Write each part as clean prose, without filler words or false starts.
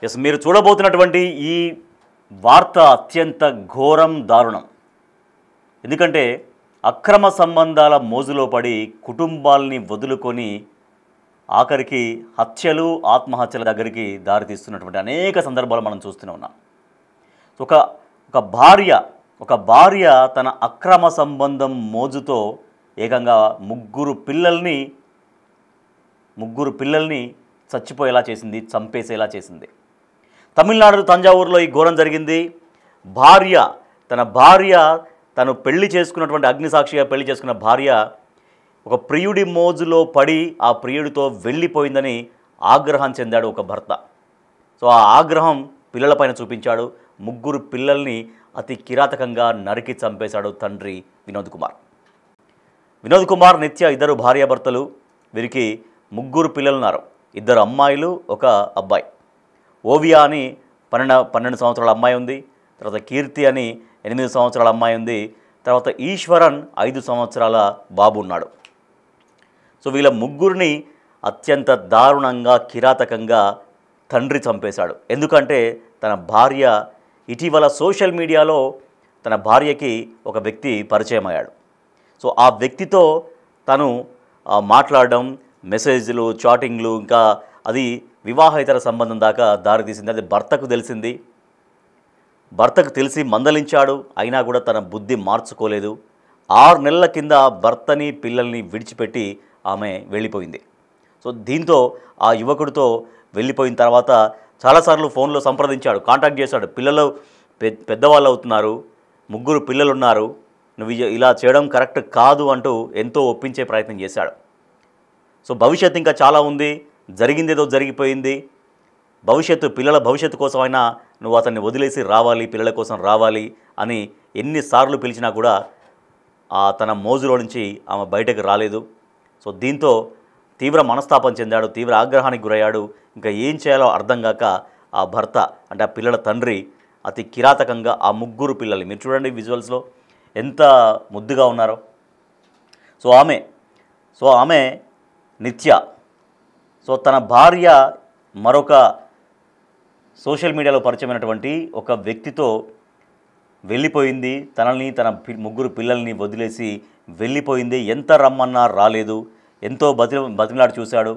Yes, మీరు చూడబోతున్నటువంటి ఈ వార్త అత్యంత ఘోరం, దారుణం. ఎందుకంటే అక్రమ సంబంధాల మోజులో పడి కుటుంబాల్ని వదులుకొని ఆఖరికి హత్యలు, ఆత్మహత్యల దగ్గరికి దారితీస్తున్నటువంటి అనేక సందర్భాలు మనం చూస్తూనే ఉన్నాం. ఒక ఒక భార్య తన అక్రమ సంబంధం మోజుతో ఏకంగా ముగ్గురు పిల్లల్ని చచ్చిపోయేలా చేసింది, చంపేసేలా చేసింది. తమిళనాడు తంజావూరులో ఈ ఘోరం జరిగింది. తను పెళ్లి చేసుకున్నటువంటి, అగ్నిసాక్షిగా పెళ్లి చేసుకున్న భార్య ఒక ప్రియుడి మోజులో పడి ఆ ప్రియుడితో వెళ్ళిపోయిందని ఆగ్రహం చెందాడు ఒక భర్త. సో ఆ ఆగ్రహం పిల్లలపైన చూపించాడు. ముగ్గురు పిల్లల్ని అతి కిరాతకంగా నరికి చంపేశాడు తండ్రి వినోద్ కుమార్, నిత్య ఇద్దరు భార్యాభర్తలు. వీరికి ముగ్గురు పిల్లలున్నారు. 2 అమ్మాయిలు, 1 అబ్బాయి. ఓవియా అని 12 సంవత్సరాల అమ్మాయి ఉంది. తర్వాత కీర్తి అని 8 సంవత్సరాల అమ్మాయి ఉంది. తర్వాత ఈశ్వరన్ 5 సంవత్సరాల బాబు ఉన్నాడు. సో వీళ్ళ ముగ్గురిని అత్యంత దారుణంగా, కిరాతకంగా తండ్రి చంపేశాడు. ఎందుకంటే తన భార్య ఇటీవల సోషల్ మీడియాలో తన భార్యకి ఒక వ్యక్తి పరిచయం అయ్యాడు. సో ఆ వ్యక్తితో తను మాట్లాడడం, మెసేజ్లు, చాటింగ్లు, ఇంకా అది వివాహేతర సంబంధం దాకా దారితీసింది. అది భర్తకు తెలిసి మందలించాడు. అయినా కూడా తన బుద్ధి మార్చుకోలేదు. 6 నెలల కింద భర్తని, పిల్లల్ని విడిచిపెట్టి ఆమె వెళ్ళిపోయింది. సో దీంతో ఆ యువకుడితో వెళ్ళిపోయిన తర్వాత చాలాసార్లు ఫోన్లో సంప్రదించాడు, కాంటాక్ట్ చేశాడు. పిల్లలు పెద్దవాళ్ళు అవుతున్నారు, 3 పిల్లలు ఉన్నారు, నువ్వు ఇలా చేయడం కరెక్ట్ కాదు అంటూ ఎంతో ఒప్పించే ప్రయత్నం చేశాడు. సో భవిష్యత్తు ఇంకా చాలా ఉంది, జరిగిందేదో జరిగిపోయింది. పిల్లల భవిష్యత్తు కోసమైనా నువ్వు అతన్ని వదిలేసి రావాలి, పిల్లల కోసం రావాలి అని ఎన్నిసార్లు పిలిచినా కూడా తన మోజులో నుంచి ఆమె బయటకు రాలేదు. సో దీంతో తీవ్ర మనస్తాపం చెందాడు, తీవ్ర ఆగ్రహానికి గురయ్యాడు. ఇంకా ఏం చేయాలో అర్థం కాక ఆ భర్త, అంటే ఆ పిల్లల తండ్రి, అతి కిరాతకంగా ఆ 3 పిల్లల్ని, మీరు చూడండి విజువల్స్లో ఎంత ముద్దుగా ఉన్నారో. సో ఆమె నిత్య. సో తన భార్య మరొక సోషల్ మీడియాలో పరిచయమైనటువంటి ఒక వ్యక్తితో వెళ్ళిపోయింది. తన 3 పిల్లల్ని వదిలేసి వెళ్ళిపోయింది. ఎంత రమ్మన్నా రాలేదు. ఎంతో బతిమలాడి చూశాడు.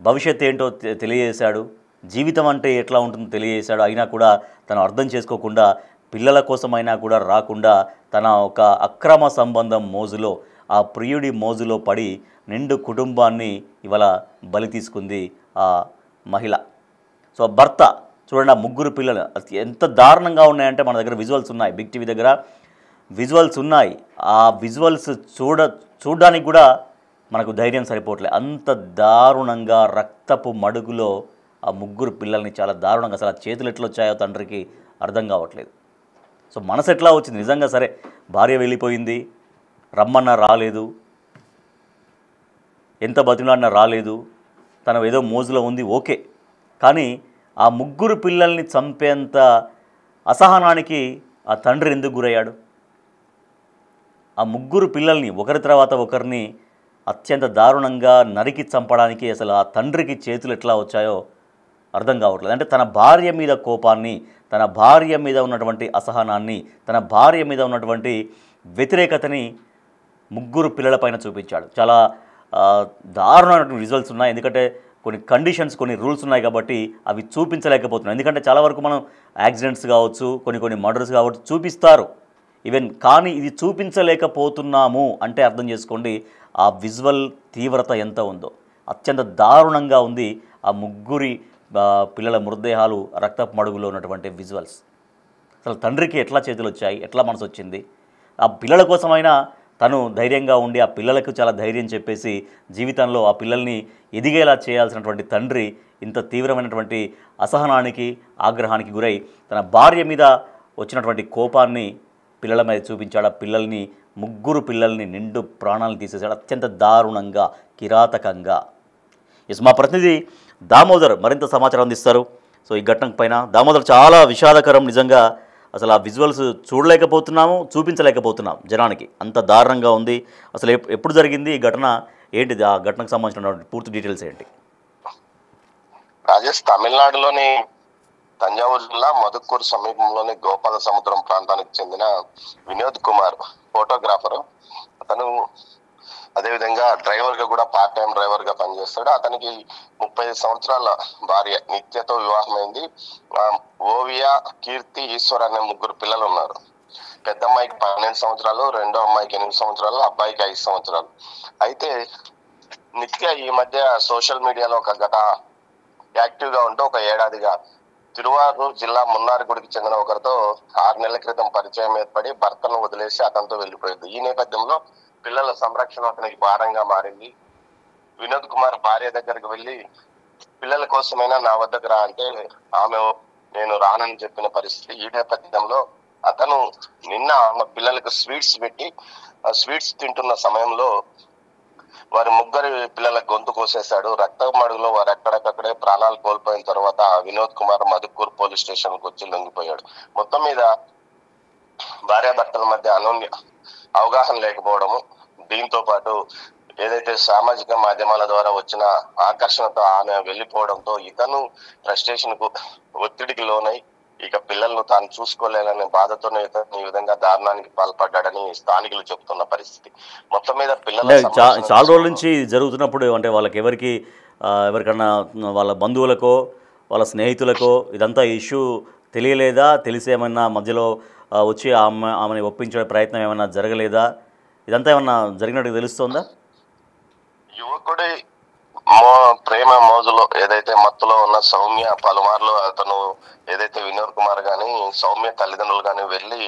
భవిష్యత్తు ఏంటో తెలియజేశాడు. జీవితం అంటే ఎట్లా ఉంటుందో తెలియజేశాడు. అయినా కూడా తను అర్థం చేసుకోకుండా, పిల్లల కోసమైనా కూడా రాకుండా, తన ఒక అక్రమ సంబంధం మోజులో, ఆ ప్రియుడి మోజులో పడి నిండు కుటుంబాన్ని ఇవాళ బలి తీసుకుంది ఆ మహిళ. సో భర్త చూడండి, ఆ 3 పిల్లలు ఎంత దారుణంగా ఉన్నాయంటే, మన దగ్గర విజువల్స్ ఉన్నాయి, బిగ్ టీవీ దగ్గర విజువల్స్ ఉన్నాయి. ఆ విజువల్స్ చూడడానికి కూడా మనకు ధైర్యం సరిపోవట్లేదు. అంత దారుణంగా రక్తపు మడుగులో ఆ 3 పిల్లల్ని చాలా దారుణంగా, అసలు ఆ చేతులు ఎట్లా వచ్చాయో తండ్రికి అర్థం కావట్లేదు. సో మనసు ఎట్లా వచ్చింది నిజంగా. సరే, భార్య వెళ్ళిపోయింది, రమ్మన్నా రాలేదు, ఎంత బతిమలాడినా రాలేదు, తను ఏదో మోజులో ఉంది, ఓకే. కానీ ఆ 3 పిల్లల్ని చంపేంత అసహనానికి ఆ తండ్రి ఎందుకు గురయ్యాడు? ఆ 3 పిల్లల్ని ఒకరి తర్వాత ఒకరిని అత్యంత దారుణంగా నరికి చంపడానికి అసలు ఆ తండ్రికి చేతులు ఎట్లా వచ్చాయో అర్థం కావట్లేదు. అంటే తన భార్య మీద కోపాన్ని, తన భార్య మీద ఉన్నటువంటి అసహనాన్ని, తన భార్య మీద ఉన్నటువంటి వ్యతిరేకతని 3 పిల్లలపైన చూపించాడు. చాలా దారుణమైనటువంటి రిజల్ట్స్ ఉన్నాయి. ఎందుకంటే కొన్ని కండిషన్స్, కొన్ని రూల్స్ ఉన్నాయి కాబట్టి అవి చూపించలేకపోతున్నాం. ఎందుకంటే చాలా వరకు మనం యాక్సిడెంట్స్ కావచ్చు, కొన్ని మర్డర్స్ కావచ్చు చూపిస్తారు ఈవెన్, కానీ ఇది చూపించలేకపోతున్నాము అంటే అర్థం చేసుకోండి ఆ విజువల్ తీవ్రత ఎంత ఉందో. అత్యంత దారుణంగా ఉంది ఆ 3 పిల్లల మృతదేహాలు రక్తపు మడుగులో ఉన్నటువంటి విజువల్స్. అసలు తండ్రికి ఎట్లా చేతులు వచ్చాయి, ఎట్లా మనసు వచ్చింది? ఆ పిల్లల కోసమైనా తను ధైర్యంగా ఉండి ఆ పిల్లలకు చాలా ధైర్యం చెప్పేసి జీవితంలో ఆ పిల్లల్ని ఎదిగేలా చేయాల్సినటువంటి తండ్రి ఇంత తీవ్రమైనటువంటి అసహనానికి, ఆగ్రహానికి గురై తన భార్య మీద వచ్చినటువంటి కోపాన్ని పిల్లల మీద చూపించాడు. ఆ పిల్లల్ని 3 పిల్లల్ని నిండు ప్రాణాలను తీసేశాడు అత్యంత దారుణంగా, కిరాతకంగా. మా ప్రతినిధి దామోదర్ మరింత సమాచారం అందిస్తారు. సో ఈ ఘటన పైన దామోదర్, చాలా విషాదకరం నిజంగా. అసలు ఆ విజువల్స్ చూడలేకపోతున్నాము, చూపించలేకపోతున్నాం జనానికి, అంత దారుణంగా ఉంది. అసలు ఎప్పుడు జరిగింది ఈ ఘటన, ఏంటిది, ఆ ఘటనకు సంబంధించిన పూర్తి డీటెయిల్స్ ఏంటి? రాజేష్, తమిళనాడులోని తంజావూరు జిల్లా మధుకూరు సమీపంలోని గోపాల సముద్రం ప్రాంతానికి చెందిన వినోద్ కుమార్ ఫోటోగ్రాఫర్. అతను అదేవిధంగా డ్రైవర్ గా కూడా పార్ట్ టైం డ్రైవర్ గా పనిచేస్తాడు. అతనికి 35 సంవత్సరాల భార్య నిత్యతో వివాహమైంది. ఓవియా, కీర్తి, ఈశ్వర్ అనే 3 పిల్లలు ఉన్నారు. పెద్ద అమ్మాయికి 12 సంవత్సరాలు, రెండో అమ్మాయికి 8 సంవత్సరాలు, అబ్బాయికి 5 సంవత్సరాలు. అయితే నిత్య ఈ మధ్య సోషల్ మీడియాలో ఒక గత యాక్టివ్ గా ఉంటూ ఒక ఏడాదిగా తిరువారూరు జిల్లా మున్నారగుడికి చెందిన ఒకరితో 6 నెలల క్రితం పరిచయం ఏర్పడి భర్తను వదిలేసి అతనితో వెళ్లిపోయింది. ఈ నేపథ్యంలో పిల్లల సంరక్షణ అతనికి భారంగా మారింది. వినోద్ కుమార్ భార్య దగ్గరికి వెళ్లి పిల్లల కోసమైనా నా వద్దకు రా అంటే ఆమె నేను రానని చెప్పిన పరిస్థితి. ఈ నేపథ్యంలో అతను నిన్న ఆమె పిల్లలకు స్వీట్స్ పెట్టి ఆ స్వీట్స్ తింటున్న సమయంలో వారి 3 పిల్లల గొంతు కోసేశాడు. రక్తం అడుగులో వారు ఎక్కడికక్కడే ప్రాణాలు కోల్పోయిన తర్వాత వినోద్ కుమార్ మధుకూర్ పోలీస్ స్టేషన్ కు వచ్చి లొంగిపోయాడు. మొత్తం మీద భార్యాభర్తల మధ్య అవగాహన లేకపోవడము, దీంతో పాటు ఏదైతే సామాజిక మాధ్యమాల ద్వారా వచ్చిన ఆకర్షణతో ఆమె వెళ్లిపోవడంతో ఇతను ఫ్రస్ట్రేషన్ కు ఒత్తిడికి లోనై ఇక పిల్లలను తాను చూసుకోలేననే బాధతోనే ఇతను ఈ విధంగా దారుణానికి పాల్పడ్డాడని స్థానికులు చెబుతున్న పరిస్థితి. మొత్తం మీద పిల్లలు చాలా రోజుల నుంచి జరుగుతున్నప్పుడు అంటే వాళ్ళకి ఎవరికన్నా వాళ్ళ బంధువులకో వాళ్ళ స్నేహితులకో ఇదంతా ఇష్యూ తెలియలేదా? తెలిసేమన్నా మధ్యలో వచ్చి ఆమెని ఒప్పించే ప్రయత్నం ఏమైనా జరగలేదా? ఇదంతా ఏమన్నా జరిగినట్టు తెలుస్తుందా? యువకుడి ప్రేమ మోజులో ఏదైతే మత్తులో ఉన్న సౌమ్య పలుమార్లు అతను ఏదైతే వినోద్ కుమార్ గాని సౌమ్య తల్లిదండ్రులు గాని వెళ్ళి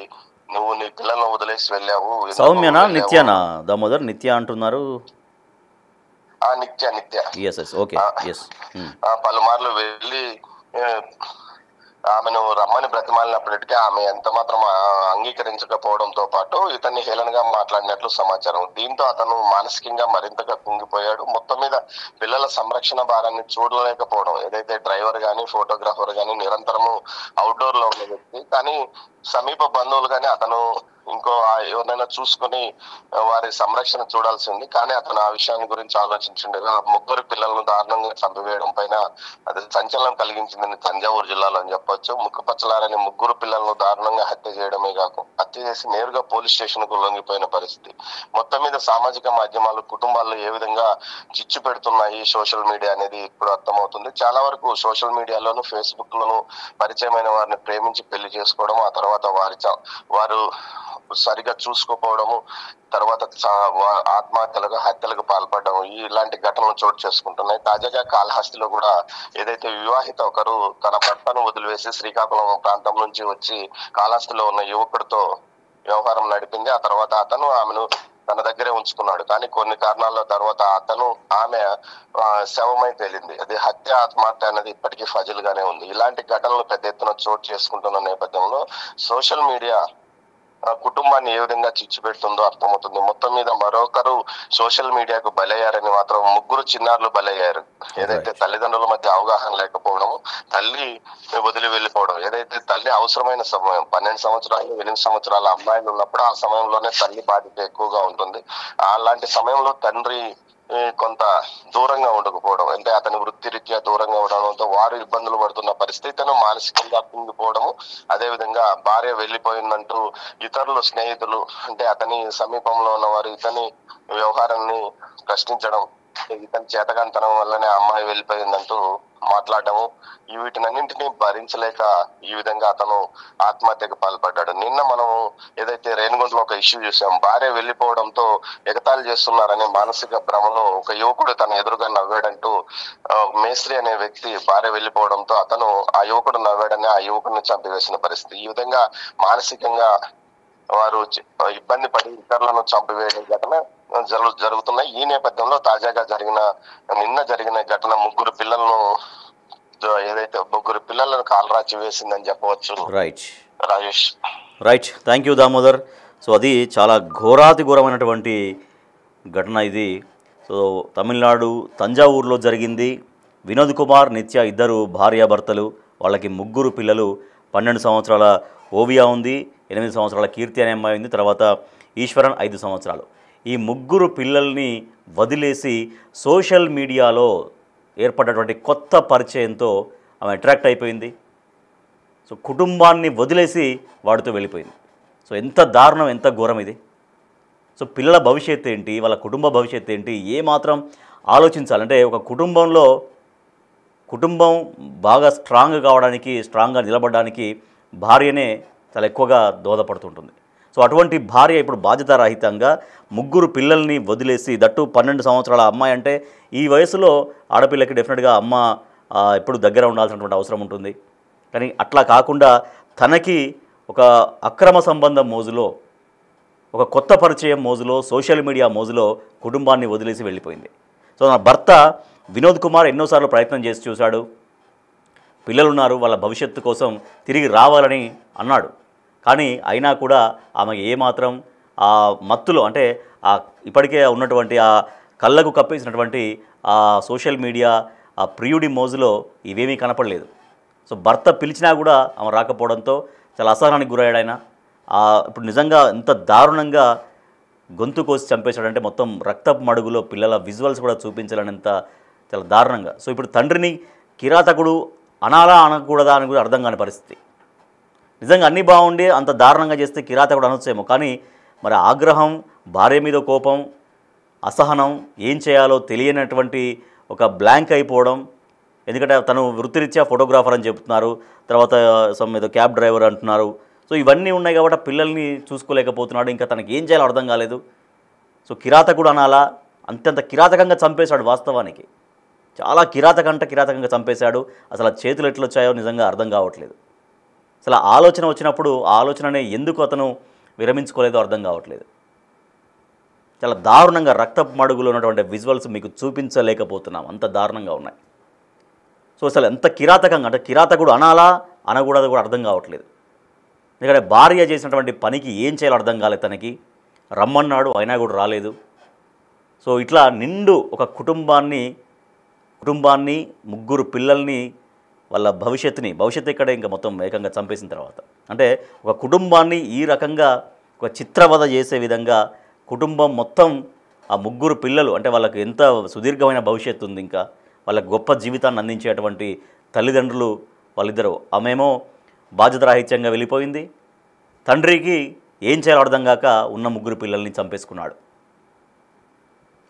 నువ్వు నీ పిల్లలను వదిలేసి వెళ్ళావు. సౌమ్యనా నిత్యానా? దామోదర్ నిత్య అంటున్నారు. పలుమార్లు వెళ్ళి ఆమెను రమ్మని బ్రతిమాలినప్పటికీ ఆమె ఎంత మాత్రం అంగీకరించకపోవడంతో పాటు ఇతన్ని హేళనగా మాట్లాడినట్లు సమాచారం. దీంతో అతను మానసికంగా మరింతగా కుంగిపోయాడు. మొత్తం మీద పిల్లల సంరక్షణ భారాన్ని చూడలేకపోవడం, ఏదైతే డ్రైవర్ గాని ఫోటోగ్రాఫర్ గాని నిరంతరము అవుట్డోర్ లో ఉన్న వ్యక్తి, కానీ సమీప బంధువులు గాని అతను ఇంకో ఎవరినైనా చూసుకుని వారి సంరక్షణ చూడాల్సింది. కానీ అతను ఆ విషయాన్ని గురించి ఆలోచించిండగా 3 పిల్లలను దారుణంగా చంపివేయడం పైన అది సంచలనం కలిగించిందని తంజావూరు జిల్లాలో అని చెప్పొచ్చు. ముక్కుపచ్చలారని 3 పిల్లలను దారుణంగా హత్య చేయడమే కాకుండా హత్య చేసి నేరుగా పోలీస్ స్టేషన్ కు లొంగిపోయిన పరిస్థితి. మొత్తం మీద సామాజిక మాధ్యమాలు కుటుంబాల్లో ఏ విధంగా చిచ్చు పెడుతున్నాయి సోషల్ మీడియా అనేది ఇప్పుడు అర్థమవుతుంది. చాలా వరకు సోషల్ మీడియాలోను ఫేస్బుక్ లోను పరిచయమైన వారిని ప్రేమించి పెళ్లి చేసుకోవడం, ఆ తర్వాత వారు సరిగా చూసుకోకపోవడము, తర్వాత ఆత్మహత్యలకు హత్యలకు పాల్పడడం, ఇలాంటి ఘటనలు చోటు చేసుకుంటున్నాయి. తాజాగా కాళహస్తిలో కూడా ఏదైతే వివాహిత ఒకరు తన భర్తను వదిలివేసి శ్రీకాకుళం ప్రాంతం నుంచి వచ్చి కాళహస్తిలో ఉన్న యువకుడితో వ్యవహారం నడిపింది. ఆ తర్వాత అతను ఆమెను తన దగ్గరే ఉంచుకున్నాడు. కానీ కొన్ని కారణాల తర్వాత ఆమె శవమై తేలింది. అది హత్య ఆత్మహత్య అనేది ఇప్పటికీ ఫజిల్ గానే ఉంది. ఇలాంటి ఘటనలు పెద్ద ఎత్తున చోటు చేసుకుంటున్న నేపథ్యంలో సోషల్ మీడియా కుటుంబాన్ని ఏ విధంగా చిచ్చు పెడుతుందో అర్థమవుతుంది. మొత్తం మీద మరొకరు సోషల్ మీడియాకు బలయ్యారని మాత్రం 3 చిన్నారులు బలయ్యారు. ఏదైతే తల్లిదండ్రుల మధ్య అవగాహన లేకపోవడం, తల్లి వదిలి వెళ్ళిపోవడం, ఏదైతే తల్లి అవసరమైన సమయం 12 సంవత్సరాలు 8 సంవత్సరాల అమ్మాయిలు ఉన్నప్పుడు ఆ సమయంలోనే తల్లి బాధ్యత ఎక్కువగా ఉంటుంది. అలాంటి సమయంలో తండ్రి కొంత దూరంగా ఉండకపోవడం, అంటే అతని వృత్తిరీత్యా దూరంగా ఉండడంతో వారు ఇబ్బందులు పడుతున్న పరిస్థితి, మానసికంగా కుంగిపోవడము, అదే విధంగా భార్య వెళ్ళిపోయిందంటూ ఇతరులు స్నేహితులు అంటే అతని సమీపంలో ఉన్నవారు ఇతని వ్యవహారాన్ని ప్రశ్నించడం, ఇతని చేతకంతనం వల్లనే అమ్మాయి వెళ్ళిపోయిందంటూ మాట్లాడము, వీటినన్నింటినీ భరించలేక ఈ విధంగా అతను ఆత్మహత్యకు పాల్పడ్డాడు. నిన్న మనం ఏదైతే రేణిగుంటలో ఒక ఇష్యూ చూసాం, భార్య వెళ్ళిపోవడంతో ఎగతాళి చేస్తున్నారనే మానసిక భ్రమలో ఒక యువకుడు తన ఎదురుగా నవ్వాడంటూ మేస్త్రి అనే వ్యక్తి భార్య వెళ్ళిపోవడంతో అతను ఆ యువకుడు నవ్వాడని ఆ యువకుడిని చంపివేసిన పరిస్థితి. ఈ విధంగా మానసికంగా వారు ఇబ్బంది పడి ఇతరులను చంపివేయడం ఘటన జరుగుతున్నాయి. ఈ నేపథ్యంలో తాజాగా నిన్న జరిగిన ఘటన 3 పిల్లలను ఏదైతే 3 పిల్లలను కాలరాచి వేసిందని చెప్పవచ్చు. Rajesh. Thank you Damodar. So అది చాలా ఘోరాతిఘోరమైనటువంటి ఘటన ఇది. సో తమిళనాడు తంజావూరులో జరిగింది. వినోద్ కుమార్, నిత్య ఇద్దరు భార్యాభర్తలు, వాళ్ళకి 3 పిల్లలు. 12 సంవత్సరాల ఓవియా ఉంది, 8 సంవత్సరాల కీర్తి అనే అమ్మాయి ఉంది, తర్వాత ఈశ్వరన్ 5 సంవత్సరాలు. ఈ 3 పిల్లల్ని వదిలేసి సోషల్ మీడియాలో ఏర్పడినటువంటి కొత్త పరిచయంతో ఆమె అట్రాక్ట్ అయిపోయింది. సో కుటుంబాన్ని వదిలేసి వాడితో వెళ్ళిపోయింది. సో ఎంత దారుణం, ఎంత ఘోరం ఇది. సో పిల్లల భవిష్యత్తు ఏంటి, వాళ్ళ కుటుంబ భవిష్యత్తు ఏంటి, ఏమాత్రం ఆలోచించాలంటే ఒక కుటుంబం బాగా స్ట్రాంగ్ కావడానికి, స్ట్రాంగ్గా నిలబడడానికి భార్యనే చాలా ఎక్కువగా దోహదపడుతుంటుంది. సో అటువంటి భార్య ఇప్పుడు బాధ్యతారహితంగా 3 పిల్లల్ని వదిలేసి, దట్టు 12 సంవత్సరాల అమ్మాయి అంటే ఈ వయసులో ఆడపిల్లకి డెఫినెట్గా అమ్మ ఎప్పుడు దగ్గర ఉండాల్సినటువంటి అవసరం ఉంటుంది. కానీ అట్లా కాకుండా తనకి ఒక అక్రమ సంబంధం మోజులో, ఒక కొత్త పరిచయం మోజులో, సోషల్ మీడియా మోజులో కుటుంబాన్ని వదిలేసి వెళ్ళిపోయింది. సో నా భర్త వినోద్ కుమార్ ఎన్నోసార్లు ప్రయత్నం చేసి చూశాడు, పిల్లలున్నారు, వాళ్ళ భవిష్యత్తు కోసం తిరిగి రావాలని అన్నాడు. కానీ అయినా కూడా ఆమె ఏమాత్రం ఆ మత్తులో, అంటే ఇప్పటికే ఉన్నటువంటి ఆ కళ్ళకు కప్పేసినటువంటి ఆ సోషల్ మీడియా, ఆ ప్రియుడి మోజులో ఇవేమీ కనపడలేదు. సో భర్త పిలిచినా కూడా ఆమె రాకపోవడంతో చాలా అసహనానికి గురయ్యాడు ఆయన. ఇప్పుడు నిజంగా ఎంత దారుణంగా గొంతు కోసి చంపేశాడంటే మొత్తం రక్తపు మడుగులో పిల్లల విజువల్స్ కూడా చూపించాలనేంత చాలా దారుణంగా. సో ఇప్పుడు తండ్రిని కిరాతకుడు అనాలా అనకూడదా అని కూడా అర్థం కాని పరిస్థితి. నిజంగా అన్నీ బాగుండి అంత దారుణంగా చేస్తే కిరాతకుడు అనొచ్చేమో, కానీ మరి ఆగ్రహం, భార్య మీద కోపం, అసహనం, ఏం చేయాలో తెలియనటువంటి ఒక బ్లాంక్ అయిపోవడం. ఎందుకంటే తను వృత్తిరీత్యా ఫోటోగ్రాఫర్ అని చెప్తున్నారు, తర్వాత ఏదో క్యాబ్ డ్రైవర్ అంటున్నారు. సో ఇవన్నీ ఉన్నాయి కాబట్టి పిల్లల్ని చూసుకోలేకపోతున్నాడు, ఇంకా తనకి ఏం చేయాలో అర్థం కాలేదు. సో కిరాతకుడు అనాలా, అంతంత కిరాతకంగా చంపేశాడు. వాస్తవానికి చాలా కిరాతకంగా చంపేశాడు. అసలు ఆ చేతులు ఎట్లొచ్చాయో నిజంగా అర్థం కావట్లేదు. అసలు ఆలోచన వచ్చినప్పుడు ఆ ఆలోచననే ఎందుకు అతను విరమించుకోలేదో అర్థం కావట్లేదు. చాలా దారుణంగా రక్తపు మడుగులో ఉన్నటువంటి విజువల్స్ మీకు చూపించలేకపోతున్నాం, అంత దారుణంగా ఉన్నాయి. సో అసలు ఎంత కిరాతకంగా, అంటే కిరాతకుడు అనాలా అనకూడదు కూడా అర్థం కావట్లేదు. ఎందుకంటే భార్య చేసినటువంటి పనికి ఏం చేయాలో అర్థం కాలేదు. తనకి రమ్మన్నాడు, అయినా కూడా రాలేదు. సో ఇట్లా నిండు ఒక కుటుంబాన్ని 3 పిల్లల్ని, వాళ్ళ భవిష్యత్తు ఇక్కడే ఇంకా మొత్తం ఏకంగా చంపేసిన తర్వాత, అంటే ఒక కుటుంబాన్ని ఈ రకంగా ఒక చిత్రవధ చేసే విధంగా కుటుంబం మొత్తం ఆ 3 పిల్లలు, అంటే వాళ్ళకి ఎంత సుదీర్ఘమైన భవిష్యత్తు ఉంది, ఇంకా వాళ్ళకి గొప్ప జీవితాన్ని అందించేటువంటి తల్లిదండ్రులు వాళ్ళిద్దరూ. ఆమెమో బాధ్యతారాహిత్యంగా వెళ్ళిపోయింది, తండ్రికి ఏం చేయాలో అర్థం కాక ఉన్న 3 పిల్లల్ని చంపేసుకున్నాడు.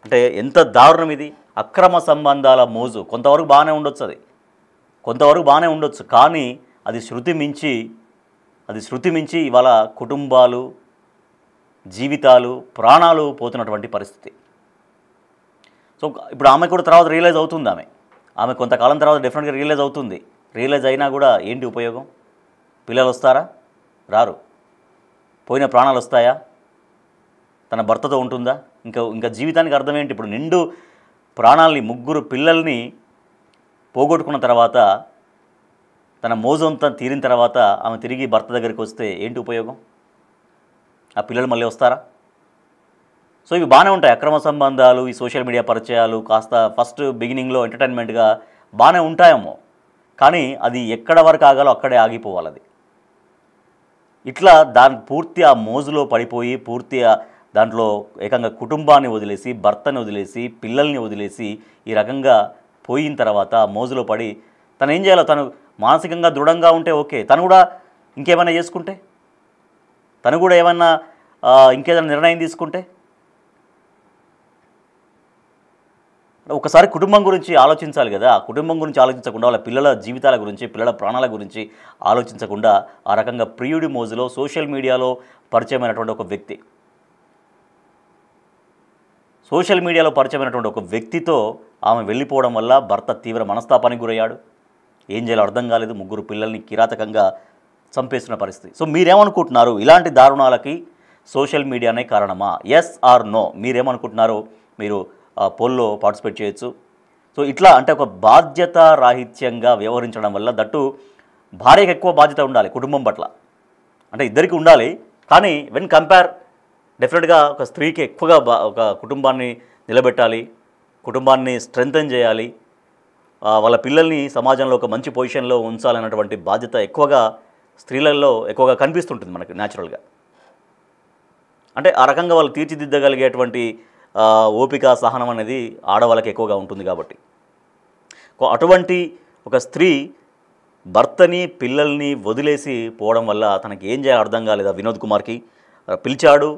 అంటే ఎంత దారుణం ఇది. అక్రమ సంబంధాల మోజు కొంతవరకు బాగానే ఉండొచ్చు, కానీ అది శృతి మించి ఇవాళ కుటుంబాలు, జీవితాలు, ప్రాణాలు పోతున్నటువంటి పరిస్థితి. సో ఇప్పుడు ఆమె కూడా తర్వాత రియలైజ్ అవుతుంది. ఆమె కొంతకాలం తర్వాత డెఫినెట్గా రియలైజ్ అవుతుంది. రియలైజ్ అయినా కూడా ఏంటి ఉపయోగం? పిల్లలు వస్తారా? రారు. పోయిన ప్రాణాలు వస్తాయా? తన భర్తతో ఉంటుందా? ఇంకా జీవితానికి అర్థం ఏంటి? ఇప్పుడు నిండు ప్రాణాలని, 3 పిల్లల్ని పోగొట్టుకున్న తర్వాత, తన మోజంతా తీరిన తర్వాత ఆమె తిరిగి భర్త దగ్గరికి వస్తే ఏంటి ఉపయోగం? ఆ పిల్లలు మళ్ళీ వస్తారా? సో ఇవి బాగానే ఉంటాయి, అక్రమ సంబంధాలు, ఈ సోషల్ మీడియా పరిచయాలు కాస్త ఫస్ట్ బిగినింగ్లో ఎంటర్టైన్మెంట్గా బాగానే ఉంటాయేమో, కానీ అది ఎక్కడ వరకు ఆగాలో అక్కడే ఆగిపోవాలి. అది ఇట్లా పూర్తి ఆ మోజులో పడిపోయి, పూర్తిగా దాంట్లో ఏకంగా కుటుంబాన్ని వదిలేసి, భర్తని వదిలేసి, పిల్లల్ని వదిలేసి ఈ రకంగా పోయిన తర్వాత ఆ మోజులో పడి తను ఏం చేయాలో, తను మానసికంగా దృఢంగా ఉంటే ఓకే, తను కూడా ఇంకేమైనా చేసుకుంటే, తను కూడా ఏమన్నా ఇంకేదైనా నిర్ణయం తీసుకుంటే, ఒకసారి కుటుంబం గురించి ఆలోచించాలి కదా. కుటుంబం గురించి ఆలోచించకుండా, వాళ్ళ పిల్లల జీవితాల గురించి, పిల్లల ప్రాణాల గురించి ఆలోచించకుండా ఆ రకంగా ప్రియుడి మోజులో సోషల్ మీడియాలో పరిచయమైనటువంటి ఒక వ్యక్తితో ఆమె వెళ్ళిపోవడం వల్ల భర్త తీవ్ర మనస్తాపానికి గురయ్యాడు. ఏం చేయాలో అర్థం కాలేదు. 3 పిల్లల్ని కిరాతకంగా చంపేస్తున్న పరిస్థితి. సో మీరేమనుకుంటున్నారు? ఇలాంటి దారుణాలకి సోషల్ మీడియానే కారణమా? Yes are no? మీరేమనుకుంటున్నారో మీరు పోల్లో పార్టిసిపేట్ చేయొచ్చు. సో ఇట్లా అంటే ఒక బాధ్యత రాహిత్యంగా వ్యవహరించడం వల్ల, దట్టు భార్యకు ఎక్కువ బాధ్యత ఉండాలి కుటుంబం పట్ల, అంటే ఇద్దరికి ఉండాలి. కానీ వెన్ కంపేర్ డెఫినెట్గా ఒక స్త్రీకి ఎక్కువగా ఒక కుటుంబాన్ని నిలబెట్టాలి, కుటుంబాన్ని స్ట్రెంథెన్ చేయాలి, వాళ్ళ పిల్లల్ని సమాజంలో ఒక మంచి పొజిషన్లో ఉంచాలన్నటువంటి బాధ్యత ఎక్కువగా స్త్రీలలో ఎక్కువగా కనిపిస్తుంటుంది మనకి న్యాచురల్గా. అంటే ఆ రకంగా వాళ్ళు తీర్చిదిద్దగలిగేటువంటి ఓపిక, సహనం అనేది ఆడవాళ్ళకి ఎక్కువగా ఉంటుంది. కాబట్టి అటువంటి ఒక స్త్రీ భర్తని పిల్లల్ని వదిలేసి పోవడం వల్ల తనకి ఏం చేయాలో అర్థం కాలేదా వినోద్ కుమార్కి. పిలిచాడు,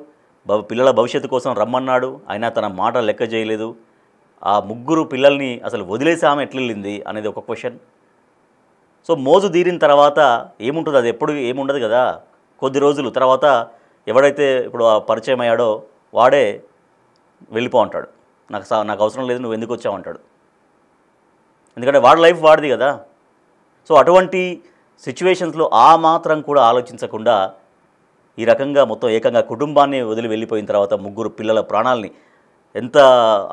పిల్లల భవిష్యత్తు కోసం రమ్మన్నాడు, అయినా తన మాట లెక్క చేయలేదు. ఆ ముగ్గురు పిల్లల్ని అసలు వదిలేసి ఆమె ఎట్లెళ్ళింది అనేది ఒక క్వశ్చన్. సో మోజు తీరిన తర్వాత ఏముంటుంది, అది ఎప్పుడు ఏముండదు కదా. కొద్ది రోజులు తర్వాత ఎవడైతే ఇప్పుడు పరిచయం అయ్యాడో వాడే వెళ్ళిపో అంటాడు, నాకు అవసరం లేదు, నువ్వు ఎందుకు వచ్చావు అంటాడు. ఎందుకంటే వాడి లైఫ్ వాడిది కదా. సో అటువంటి సిచ్యువేషన్స్లో ఆ మాత్రం కూడా ఆలోచించకుండా ఈ రకంగా మొత్తం ఏకంగా కుటుంబాన్ని వదిలి వెళ్ళిపోయిన తర్వాత ముగ్గురు పిల్లల ప్రాణాలని ఎంత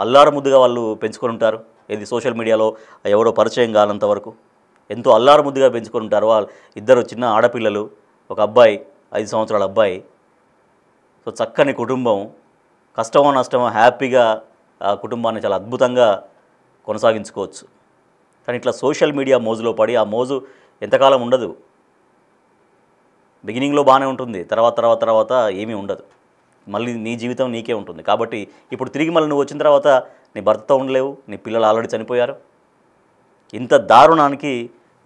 అల్లారముద్దుగా వాళ్ళు పెంచుకొని ఉంటారు. ఇది సోషల్ మీడియాలో ఎవరో పరిచయం కానంత వరకు ఎంతో అల్లారముద్దుగా పెంచుకొని ఉంటారు. వాళ్ళు ఇద్దరు చిన్న ఆడపిల్లలు, ఒక అబ్బాయి 5 సంవత్సరాల అబ్బాయి. సో చక్కని కుటుంబం, కష్టమో నష్టమో హ్యాపీగా ఆ కుటుంబాన్ని చాలా అద్భుతంగా కొనసాగించుకోవచ్చు. కానీ ఇట్లా సోషల్ మీడియా మోజులో పడి ఆ మోజు ఎంతకాలం ఉండదు. బిగినింగ్లో బాగానే ఉంటుంది, తర్వాత ఏమీ ఉండదు. మళ్ళీ నీ జీవితం నీకే ఉంటుంది. కాబట్టి ఇప్పుడు తిరిగి మళ్ళీ నువ్వు వచ్చిన తర్వాత నీ భర్తతో ఉండలేవు, నీ పిల్లలు ఆల్రెడీ చనిపోయారు. ఇంత దారుణానికి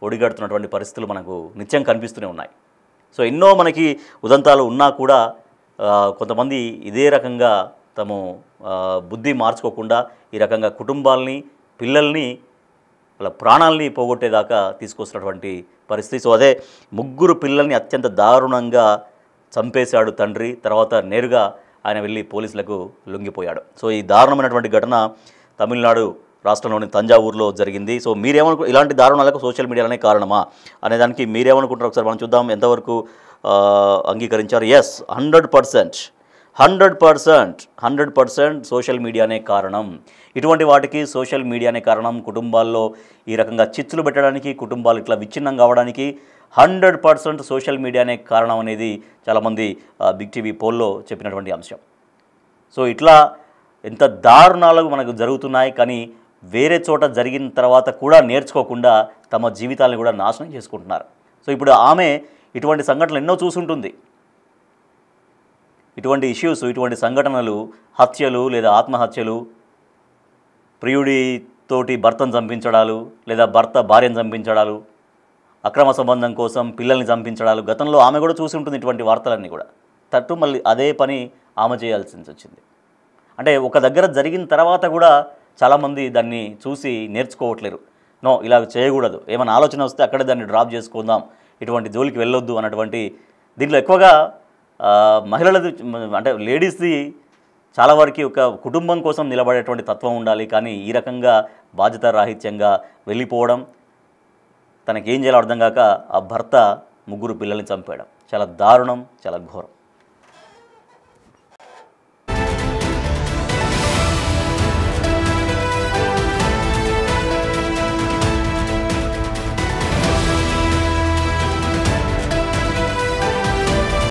ఒడిగడుతున్నటువంటి పరిస్థితులు మనకు నిత్యం కనిపిస్తూనే ఉన్నాయి. సో ఎన్నో మనకి ఉదంతాలు ఉన్నా కూడా కొంతమంది ఇదే రకంగా తమ బుద్ధి మార్చుకోకుండా ఈ రకంగా కుటుంబాలని, పిల్లల్ని, వాళ్ళ ప్రాణాలని పోగొట్టేదాకా తీసుకొస్తున్నటువంటి పరిస్థితి. సో అదే ముగ్గురు పిల్లల్ని అత్యంత దారుణంగా చంపేశాడు తండ్రి. తర్వాత నేరుగా ఆయన వెళ్ళి పోలీసులకు లొంగిపోయాడు. సో ఈ దారుణమైనటువంటి ఘటన తమిళనాడు రాష్ట్రంలోని తంజావూరులో జరిగింది. సో ఇలాంటి దారుణాలకు సోషల్ మీడియాలోనే కారణమా అనేదానికి మీరేమనుకుంటారు ఒకసారి మనం చూద్దాం. ఎంతవరకు అంగీకరించారు? ఎస్, 100% సోషల్ మీడియానే కారణం. ఇటువంటి వాటికి సోషల్ మీడియానే కారణం. కుటుంబాల్లో ఈ రకంగా చిచ్చులు పెట్టడానికి, కుటుంబాలు ఇట్లా విచ్ఛిన్నం కావడానికి 100% సోషల్ మీడియానే కారణం అనేది చాలామంది బిగ్ టీవీ పోల్లో చెప్పినటువంటి అంశం. సో ఇట్లా ఎంత దారుణాలు మనకు జరుగుతున్నాయి, కానీ వేరే చోట జరిగిన తర్వాత కూడా నేర్చుకోకుండా తమ జీవితాలను కూడా నాశనం చేసుకుంటున్నారు. సో ఇప్పుడు ఆమె ఇటువంటి సంఘటనలు ఎన్నో చూసుంటుంది. ఇటువంటి ఇష్యూస్, ఇటువంటి సంఘటనలు, హత్యలు లేదా ఆత్మహత్యలు, ప్రియుడితోటి భర్తను చంపించడాలు లేదా భర్త భార్యను చంపించడాలు, అక్రమ సంబంధం కోసం పిల్లల్ని చంపించడాలు గతంలో ఆమె కూడా చూసి ఉంటుంది. ఇటువంటి వార్తలన్నీ కూడా తట్టు మళ్ళీ అదే పని ఆమె చేయాల్సి వచ్చింది. అంటే ఒక దగ్గర జరిగిన తర్వాత కూడా చాలామంది దాన్ని చూసి నేర్చుకోవట్లేరు. నో, ఇలా చేయకూడదు, ఏమైనా ఆలోచన వస్తే అక్కడే దాన్ని డ్రాప్ చేసుకుందాం, ఇటువంటి జోలికి వెళ్ళొద్దు అన్నటువంటి దీంట్లో ఎక్కువగా మహిళలది అంటే లేడీస్ది చాలా వరకు ఒక కుటుంబం కోసం నిలబడేటువంటి తత్వం ఉండాలి. కానీ ఈ రకంగా బాధ్యత రాహిత్యంగా వెళ్ళిపోవడం, తనకేం చేయాలో అర్థం కాక ఆ భర్త ముగ్గురు పిల్లల్ని చంపేయడం చాలా దారుణం, చాలా ఘోరం.